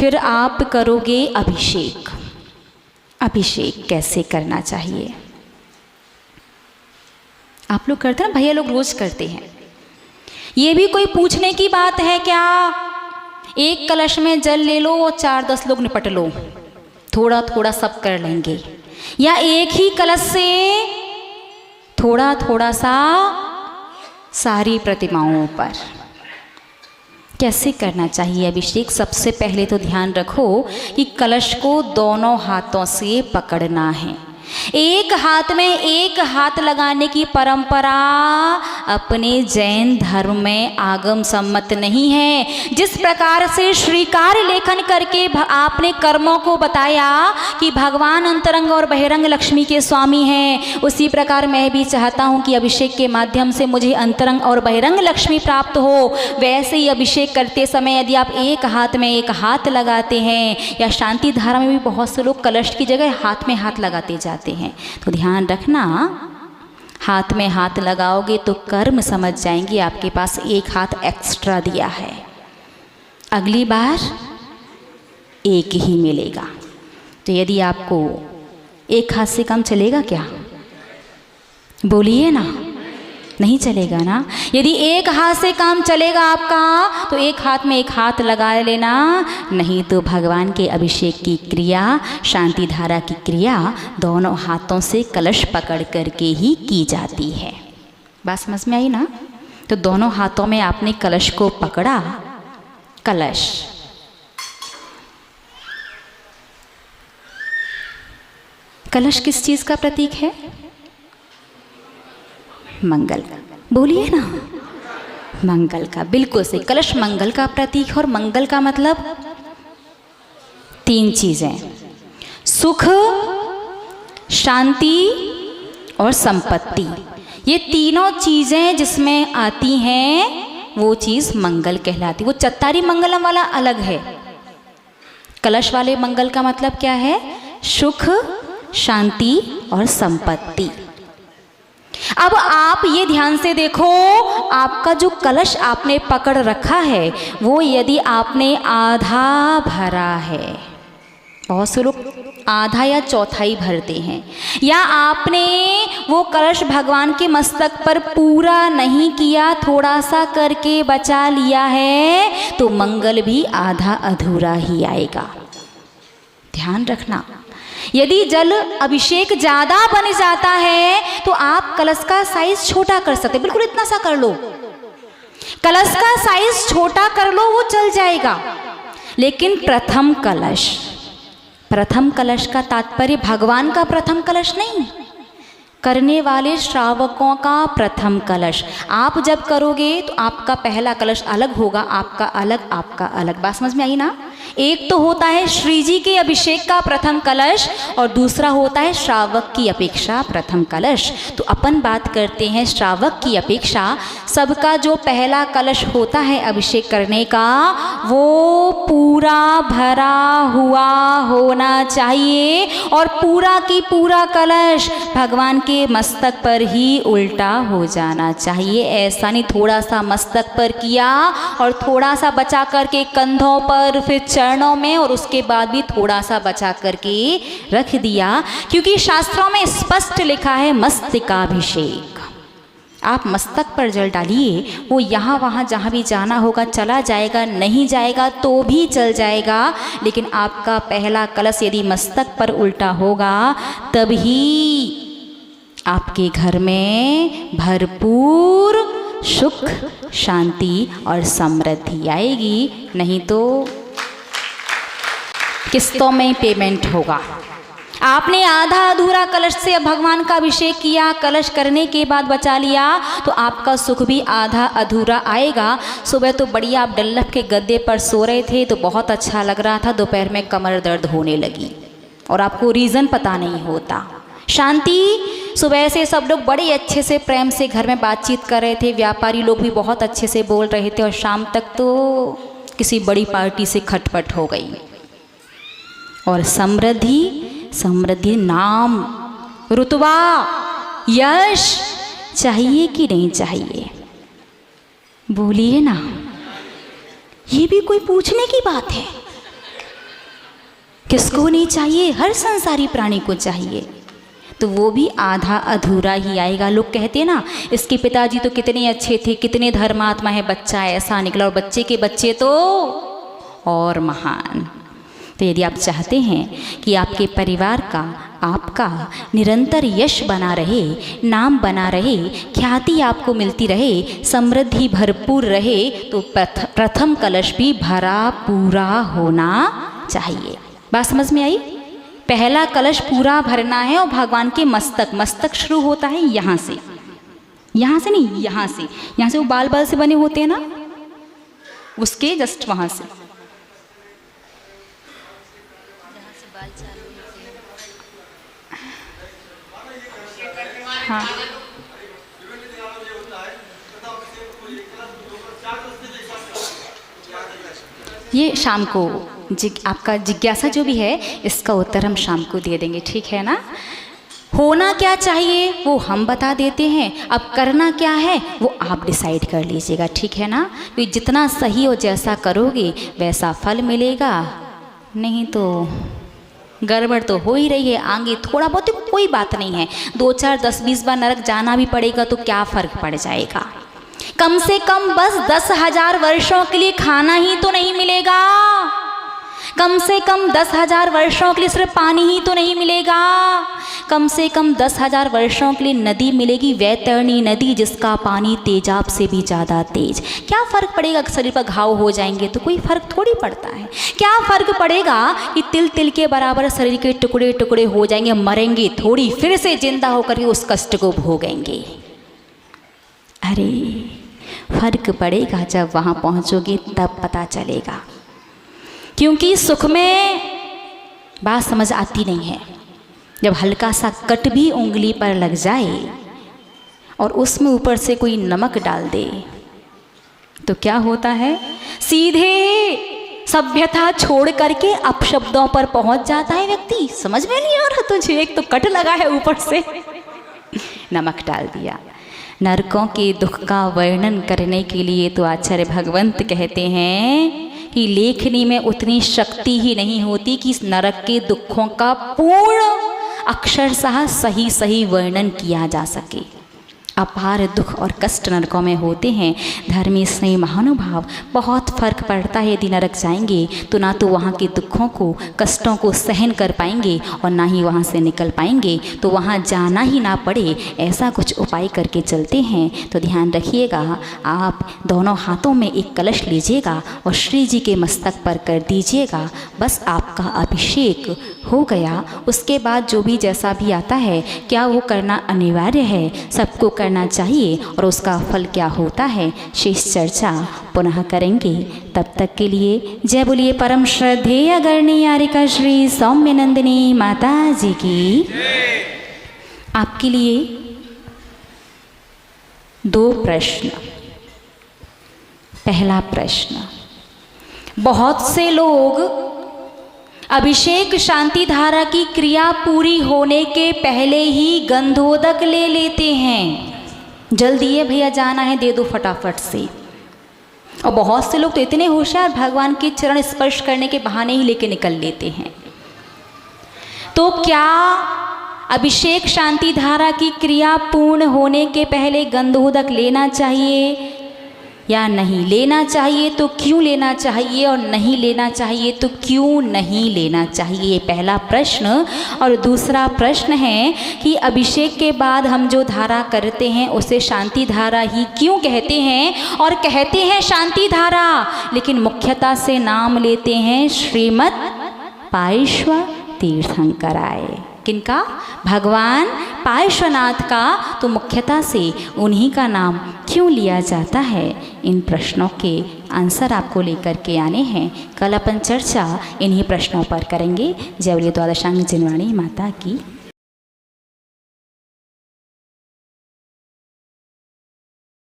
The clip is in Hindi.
फिर आप करोगे अभिषेक। अभिषेक कैसे करना चाहिए? आप लोग करते हैं ना, भैया लोग रोज करते हैं। ये भी कोई पूछने की बात है क्या? एक कलश में जल ले लो और 4-10 लोग निपट लो, थोड़ा थोड़ा सब कर लेंगे। या एक ही कलश से थोड़ा थोड़ा सा सारी प्रतिमाओं पर। कैसे करना चाहिए अभिषेक? सबसे पहले तो ध्यान रखो कि कलश को दोनों हाथों से पकड़ना है। एक हाथ में एक हाथ लगाने की परंपरा अपने जैन धर्म में आगम सम्मत नहीं है। जिस प्रकार से श्रीकार लेखन करके आपने कर्मों को बताया कि भगवान अंतरंग और बहिरंग लक्ष्मी के स्वामी हैं, उसी प्रकार मैं भी चाहता हूं कि अभिषेक के माध्यम से मुझे अंतरंग और बहिरंग लक्ष्मी प्राप्त हो। वैसे ही अभिषेक करते समय यदि आप एक हाथ में एक हाथ लगाते हैं, या शांति धारा में भी बहुत से लोग कलश की जगह हाथ में हाथ लगाते जाते हैं, तो ध्यान रखना, हाथ में हाथ लगाओगे तो कर्म समझ जाएंगे आपके पास एक हाथ एक्स्ट्रा दिया है, अगली बार एक ही मिलेगा। तो यदि आपको एक हाथ से कम चलेगा क्या? बोलिए ना, नहीं चलेगा ना। यदि एक हाथ से काम चलेगा आपका तो एक हाथ में एक हाथ लगा लेना, नहीं तो भगवान के अभिषेक की क्रिया, शांति धारा की क्रिया दोनों हाथों से कलश पकड़ करके ही की जाती है। बात समझ में आई ना? तो दोनों हाथों में आपने कलश को पकड़ा। कलश कलश किस चीज का प्रतीक है? मंगल का। बोलिए ना, मंगल का। बिल्कुल से कलश मंगल का प्रतीक। और मंगल का मतलब 3 चीजें, सुख, शांति और संपत्ति। ये तीनों चीजें जिसमें आती हैं वो चीज मंगल कहलाती। वो चत्तारी मंगलम वाला अलग है। कलश वाले मंगल का मतलब क्या है? सुख, शांति और संपत्ति। अब आप ये ध्यान से देखो, आपका जो कलश आपने पकड़ रखा है वो यदि आपने आधा भरा है, बहुत से लोग आधा या चौथाई भरते हैं, या आपने वो कलश भगवान के मस्तक पर पूरा नहीं किया, थोड़ा सा करके बचा लिया है, तो मंगल भी आधा अधूरा ही आएगा। ध्यान रखना। यदि जल अभिषेक ज्यादा बन जाता है तो आप कलश का साइज छोटा कर सकते, बिल्कुल इतना सा कर लो, कलश का साइज छोटा कर लो, वो चल जाएगा। लेकिन प्रथम कलश का तात्पर्य भगवान का प्रथम कलश नहीं, करने वाले श्रावकों का प्रथम कलश। आप जब करोगे तो आपका पहला कलश अलग होगा, आपका अलग, आपका अलग। बात समझ में आई ना? एक तो होता है श्री जी के अभिषेक का प्रथम कलश और दूसरा होता है श्रावक की अपेक्षा प्रथम कलश। तो अपन बात करते हैं श्रावक की अपेक्षा। सबका जो पहला कलश होता है अभिषेक करने का, वो पूरा भरा हुआ होना चाहिए और पूरा की पूरा कलश भगवान के मस्तक पर ही उल्टा हो जाना चाहिए। ऐसा नहीं थोड़ा सा मस्तक पर किया और थोड़ा सा बचा करके कंधों पर, फिर चरणों में, और उसके बाद भी थोड़ा सा बचा करके रख दिया। क्योंकि शास्त्रों में स्पष्ट लिखा है मस्तकाभिषेक। आप मस्तक पर जल डालिए, वो यहाँ वहाँ जहाँ भी जाना होगा चला जाएगा, नहीं जाएगा तो भी चल जाएगा। लेकिन आपका पहला कलश यदि मस्तक पर उल्टा होगा तभी आपके घर में भरपूर सुख, शांति और समृद्धि आएगी। नहीं तो किस्तों में पेमेंट होगा। आपने आधा अधूरा कलश से भगवान का अभिषेक किया, कलश करने के बाद बचा लिया, तो आपका सुख भी आधा अधूरा आएगा। सुबह तो बढ़िया आप डल्लफ के गद्दे पर सो रहे थे तो बहुत अच्छा लग रहा था, दोपहर में कमर दर्द होने लगी और आपको रीज़न पता नहीं होता। शांति, सुबह से सब लोग बड़े अच्छे से प्रेम से घर में बातचीत कर रहे थे, व्यापारी लोग भी बहुत अच्छे से बोल रहे थे, और शाम तक तो किसी बड़ी पार्टी से खटपट हो गई। और समृद्धि नाम, रुतबा, यश चाहिए कि नहीं चाहिए? बोलिए ना, ये भी कोई पूछने की बात है? किसको नहीं चाहिए? हर संसारी प्राणी को चाहिए। तो वो भी आधा अधूरा ही आएगा। लोग कहते हैं ना, इसके पिताजी तो कितने अच्छे थे, कितने धर्मात्मा है, बच्चा ऐसा निकला, और बच्चे के बच्चे तो और महान। तो यदि आप चाहते हैं कि आपके परिवार का, आपका निरंतर यश बना रहे, नाम बना रहे, ख्याति आपको मिलती रहे, समृद्धि भरपूर रहे, तो प्रथम कलश भी भरा पूरा होना चाहिए। बात समझ में आई? पहला कलश पूरा भरना है और भगवान के मस्तक शुरू होता है यहाँ से नहीं, यहाँ से वो बाल से बने होते हैं ना, उसके जस्ट वहाँ से। हाँ, ये शाम को आपका जिज्ञासा जो भी है, इसका उत्तर हम शाम को दे देंगे, ठीक है ना? होना क्या चाहिए वो हम बता देते हैं, अब करना क्या है वो आप डिसाइड कर लीजिएगा, ठीक है ना? क्योंकि जितना सही और जैसा करोगे वैसा फल मिलेगा, नहीं तो गड़बड़ तो हो ही रही है। आगे थोड़ा बहुत कोई बात नहीं है, 2, 4, 10, 20 बार नरक जाना भी पड़ेगा तो क्या फ़र्क पड़ जाएगा? कम से कम बस 10,000 वर्षों के लिए खाना ही तो नहीं मिलेगा, कम से कम 10,000 वर्षों के लिए सिर्फ पानी ही तो नहीं मिलेगा, कम से कम 10,000 वर्षों के लिए नदी मिलेगी, वैतरणी नदी, जिसका पानी तेजाब से भी ज़्यादा तेज। क्या फ़र्क पड़ेगा? शरीर पर घाव हो जाएंगे तो कोई फ़र्क थोड़ी पड़ता है। क्या फ़र्क पड़ेगा कि तिल तिल के बराबर शरीर के टुकड़े टुकड़े हो जाएंगे, मरेंगे थोड़ी, फिर से जिंदा होकर के उस कष्ट को भोगेंगे। अरे फ़र्क पड़ेगा जब वहाँ पहुँचोगे, तब पता चलेगा। क्योंकि सुख में बात समझ आती नहीं है। जब हल्का सा कट भी उंगली पर लग जाए और उसमें ऊपर से कोई नमक डाल दे तो क्या होता है? सीधे सभ्यता छोड़ करके अपशब्दों पर पहुंच जाता है व्यक्ति। समझ में नहीं आ रहा तुझे? एक तो कट लगा है, ऊपर से नमक डाल दिया। नरकों के दुख का वर्णन करने के लिए तो आचार्य भगवंत कहते हैं कि लेखनी में उतनी शक्ति ही नहीं होती कि इस नरक के दुखों का पूर्ण अक्षरशः सही वर्णन किया जा सके। अपार दुख और कष्ट नरकों में होते हैं। धर्मी स्नेही महानुभाव, बहुत फर्क पड़ता है। यदि नरक जाएंगे तो ना तो वहाँ के दुखों को, कष्टों को सहन कर पाएंगे और ना ही वहाँ से निकल पाएंगे। तो वहाँ जाना ही ना पड़े, ऐसा कुछ उपाय करके चलते हैं। तो ध्यान रखिएगा, आप दोनों हाथों में एक कलश लीजिएगा और श्री जी के मस्तक पर कर दीजिएगा। बस आपका अभिषेक हो गया। उसके बाद जो भी जैसा भी आता है, क्या वो करना अनिवार्य है? सबको करना चाहिए। और उसका फल क्या होता है, शेष चर्चा पुनः करेंगे। तब तक के लिए जय बोलिए परम श्रद्धेय गणनीयारिका श्री सौम्य नंदिनी माता जी की। आपके लिए 2 प्रश्न। पहला प्रश्न, बहुत से लोग अभिषेक शांति धारा की क्रिया पूरी होने के पहले ही गंधोदक ले लेते हैं। जल्दी है भैया, जाना है, दे दो फटाफट से। और बहुत से लोग तो इतने होशियार, भगवान के चरण स्पर्श करने के बहाने ही लेके निकल लेते हैं। तो क्या अभिषेक शांति धारा की क्रिया पूर्ण होने के पहले गंधोदक लेना चाहिए या नहीं लेना चाहिए? तो क्यों लेना चाहिए, और नहीं लेना चाहिए तो क्यों नहीं लेना चाहिए? पहला प्रश्न। और दूसरा प्रश्न है कि अभिषेक के बाद हम जो धारा करते हैं उसे शांति धारा ही क्यों कहते हैं? और कहते हैं शांति धारा, लेकिन मुख्यता से नाम लेते हैं श्रीमद् पार्श्व तीर्थंकराय। किनका? भगवान पार्श्वनाथ का। तो मुख्यता से उन्हीं का नाम क्यों लिया जाता है? इन प्रश्नों के आंसर आपको लेकर के आने हैं। कल अपन चर्चा इन्हीं प्रश्नों पर करेंगे। जय बोलिए द्वादशांग जिनवाणी माता की।